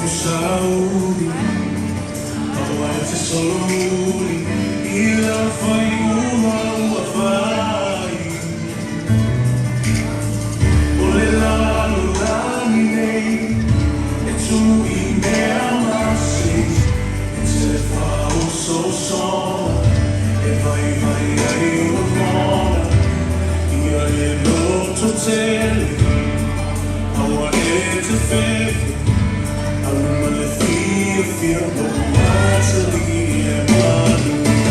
Saudi, awalete soluri, ila fai uma wafai. Ole la lulani nei, e tu I me amasi, e te fa so, e vai ai una, ia e loto tele, awalete fefe. Feel the mighty Emmanuel.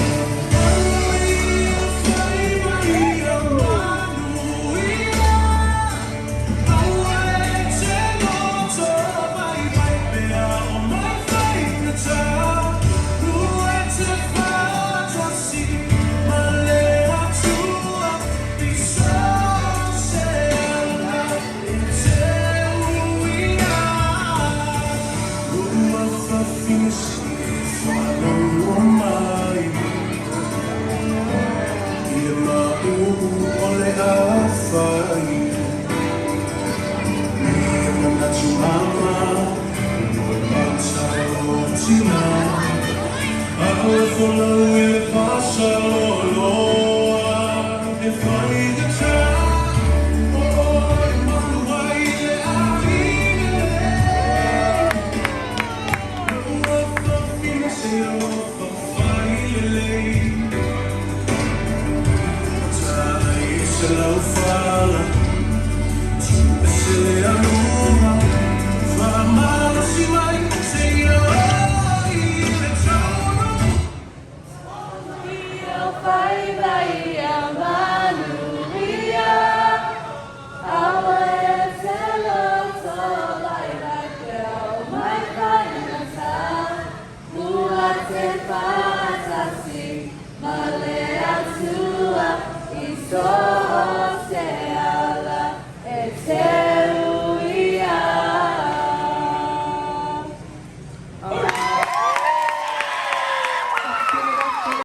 Follow with us, Lord, if I need the time, oh, in my way, I'll be there. No, I'm feeling so finally. Time is slow, fala, se a luna, fa male, si mai, se io. So